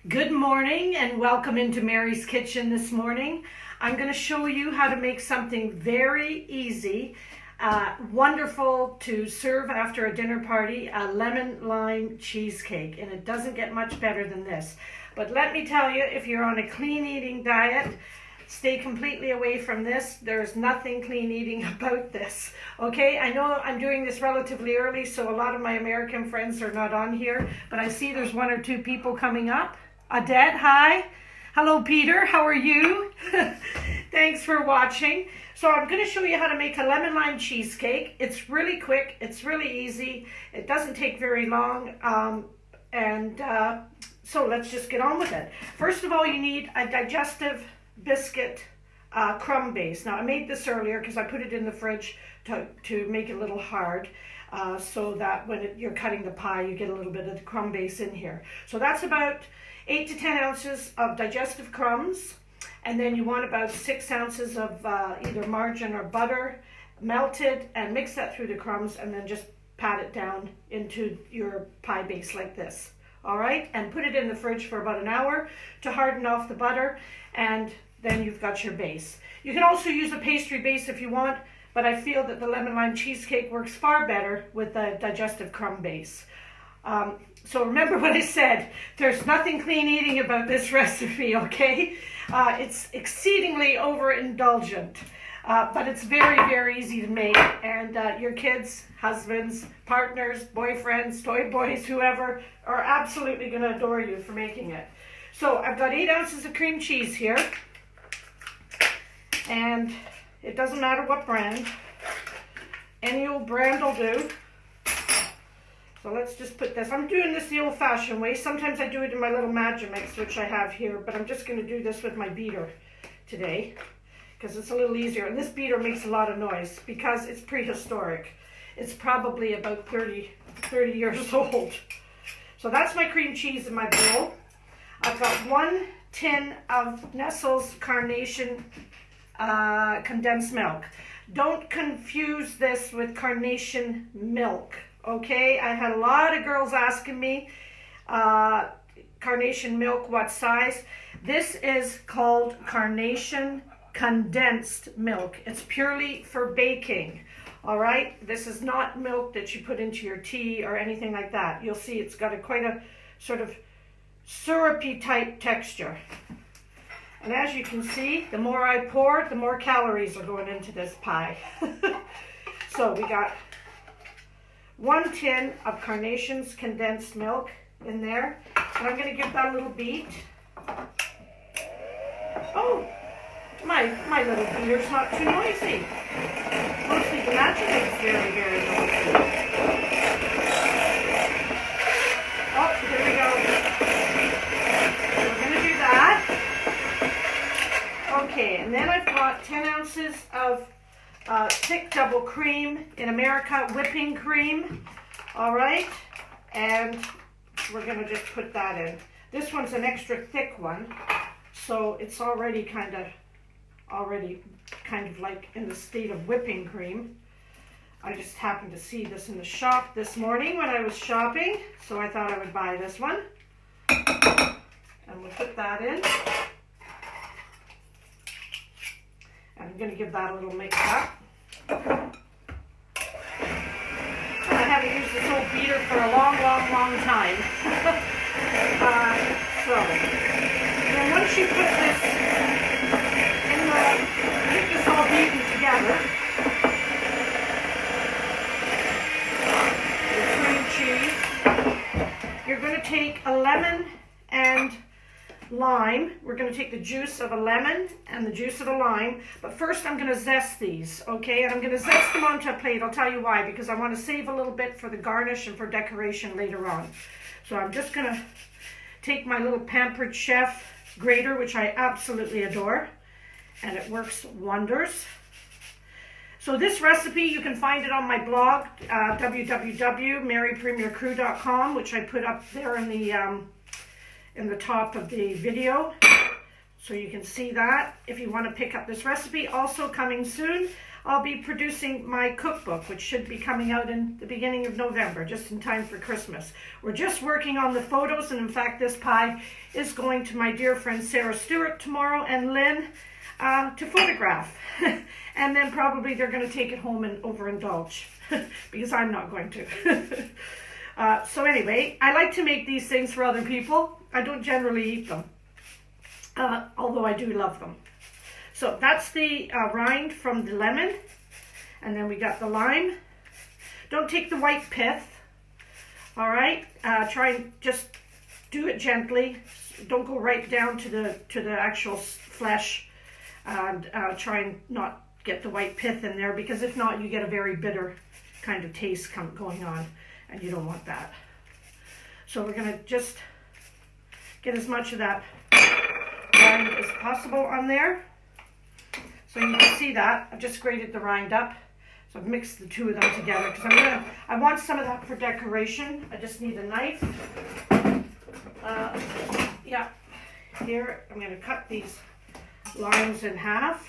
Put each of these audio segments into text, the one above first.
Good morning and welcome into Mary's Kitchen this morning. I'm going to show you how to make something very easy, wonderful to serve after a dinner party, a lemon lime cheesecake. And it doesn't get much better than this. But let me tell you, if you're on a clean eating diet, stay completely away from this. There's nothing clean eating about this. Okay, I know I'm doing this relatively early, so a lot of my American friends are not on here, but I see there's one or two people coming up. Odette, hi. Hello, Peter. How are you? Thanks for watching. So I'm going to show you how to make a lemon lime cheesecake. It's really quick. It's really easy. It doesn't take very long. So let's just get on with it. First of all, you need a digestive biscuit crumb base. Now, I made this earlier because I put it in the fridge to make it a little hard. So that when you're cutting the pie, you get a little bit of the crumb base in here. So that's about 8 to 10 ounces of digestive crumbs, and then you want about 6 ounces of either margarine or butter melted, and mix that through the crumbs, and then just pat it down into your pie base like this. All right, and put it in the fridge for about an hour to harden off the butter, and then you've got your base. You can also use a pastry base if you want, but I feel that the lemon lime cheesecake works far better with the digestive crumb base. So remember what I said, there's nothing clean eating about this recipe, okay? It's exceedingly overindulgent, but it's very, very easy to make. And your kids, husbands, partners, boyfriends, toy boys, whoever, are absolutely going to adore you for making it. So I've got 8 ounces of cream cheese here, and it doesn't matter what brand. Any old brand will do. So let's just put this. I'm doing this the old-fashioned way. Sometimes I do it in my little Magimix, which I have here, but I'm just going to do this with my beater today because it's a little easier. And this beater makes a lot of noise because it's prehistoric. It's probably about 30 years old. So that's my cream cheese in my bowl. I've got 1 tin of Nestle's Carnation condensed milk. Don't confuse this with Carnation milk. Okay, I had a lot of girls asking me, Carnation milk, what size? This is called Carnation condensed milk. It's purely for baking, all right? This is not milk that you put into your tea or anything like that. You'll see it's got quite a sort of syrupy type texture. And as you can see, the more I pour, the more calories are going into this pie. So we got 1 tin of Carnation's condensed milk in there. And I'm going to give that a little beat. Oh, my little beater's not too noisy. Mostly the Magimix is very, very noisy. Oh, here we go. We're going to do that. Okay, and then I've got 10 ounces of thick double cream, in America, whipping cream. All right, and we're going to just put that in. This one's an extra thick one, so it's already kind of like in the state of whipping cream. I just happened to see this in the shop this morning when I was shopping, so I thought I would buy this one. And we'll put that in. I'm going to give that a little mix up. I haven't used this old beater for a long, long, long time. Then once you put this in get this all beaten together, the cream cheese, you're going to take a lemon and lime. We're going to take the juice of a lemon and the juice of a lime, but first I'm going to zest these, okay? And I'm going to zest them onto a plate. I'll tell you why, because I want to save a little bit for the garnish and for decoration later on. So I'm just going to take my little Pampered Chef grater, which I absolutely adore, and it works wonders. So this recipe, you can find it on my blog, www.marypremiercrew.com, which I put up there in the top of the video, so you can see that if you want to pick up this recipe. Also coming soon, I'll be producing my cookbook, which should be coming out in the beginning of November, just in time for Christmas. We're just working on the photos, and in fact, this pie is going to my dear friend Sarah Stewart tomorrow and Lynn to photograph. And then probably they're going to take it home and overindulge because I'm not going to. So anyway, I like to make these things for other people. I don't generally eat them, although I do love them. So that's the rind from the lemon, and then we got the lime. Don't take the white pith, all right? Try and just do it gently. Don't go right down to the actual flesh, and try and not get the white pith in there, because if not, you get a very bitter kind of taste going on, and you don't want that. So we're gonna just get as much of that rind as possible on there. So you can see that I've just grated the rind up. So I've mixed the two of them together because I want some of that for decoration. I just need a knife. Yeah, here I'm going to cut these limes in half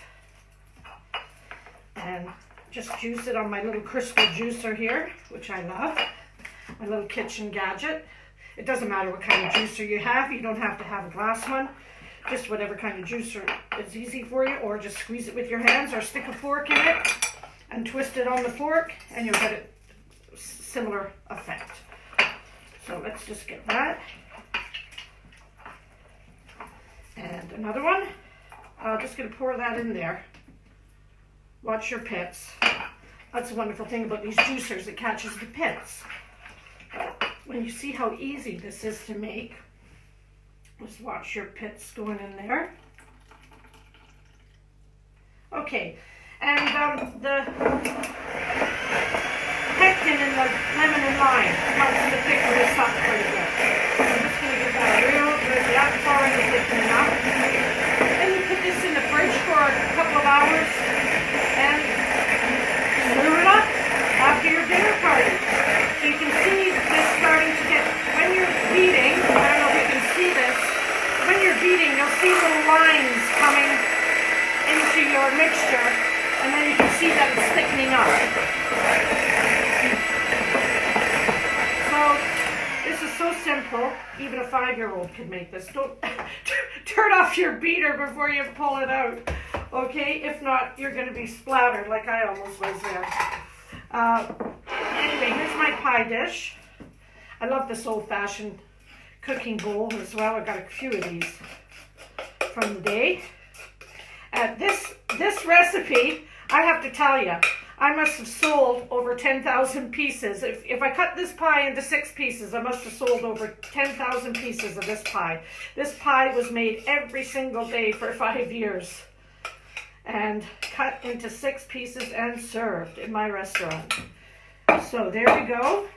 and just juice it on my little crystal juicer here, which I love. My little kitchen gadget. It doesn't matter what kind of juicer you have. You don't have to have a glass one. Just whatever kind of juicer is easy for you, or just squeeze it with your hands or stick a fork in it and twist it on the fork and you'll get a similar effect. So let's just get that. And another one. I'm just going to pour that in there. Watch your pits. That's a wonderful thing about these juicers. It catches the pits. When you see how easy this is to make, just watch your pits going in there. Okay, and the pectin in the lemon and lime helps to thicken this up pretty good. So I'm just going to give that a real good, that far into thickening up. Then you put this in the fridge for a couple of hours and serve it up after your dinner party. So you can see this starting to get, when you're beating, I don't know if you can see this, when you're beating, you'll see little lines coming into your mixture, and then you can see that it's thickening up. So this is so simple, even a 5-year-old can make this. Don't turn off your beater before you pull it out, okay? If not, you're going to be splattered like I almost was there. Anyway, here's my pie dish. I love this old-fashioned cooking bowl as well. I've got a few of these from the day. This recipe, I have to tell you, I must have sold over 10,000 pieces. If I cut this pie into 6 pieces, I must have sold over 10,000 pieces of this pie. This pie was made every single day for 5 years and cut into 6 pieces and served in my restaurant. So there we go.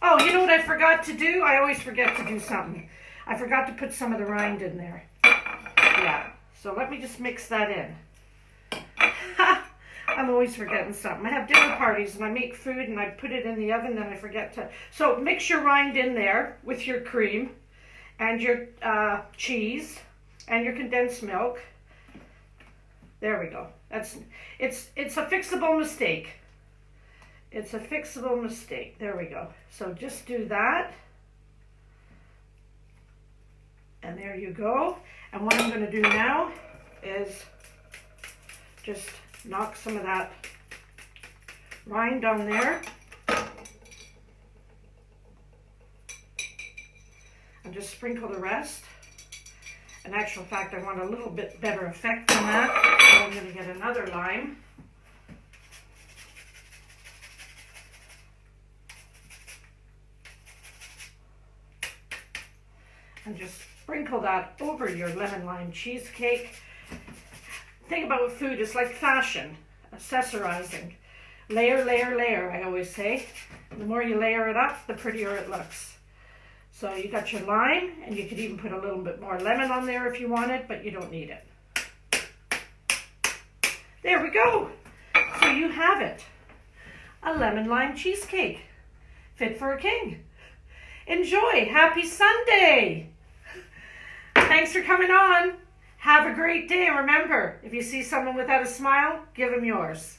Oh, you know what I forgot to do? I always forget to do something. I forgot to put some of the rind in there. Yeah, so let me just mix that in. I'm always forgetting something. I have dinner parties and I make food and I put it in the oven, then I forget to. So mix your rind in there with your cream and your cheese and your condensed milk. There we go. It's a fixable mistake. It's a fixable mistake. There we go. So just do that. And there you go. And what I'm going to do now is just knock some of that rind on there. And just sprinkle the rest. In actual fact, I want a little bit better effect than that. So I'm going to get another lime. And just sprinkle that over your lemon lime cheesecake. Think about food, it's like fashion, accessorizing. Layer, layer, layer, I always say. The more you layer it up, the prettier it looks. So you got your lime, and you could even put a little bit more lemon on there if you wanted, but you don't need it. There we go. So you have it. A lemon lime cheesecake. Fit for a king. Enjoy. Happy Sunday. Thanks for coming on. Have a great day. And remember, if you see someone without a smile, give them yours.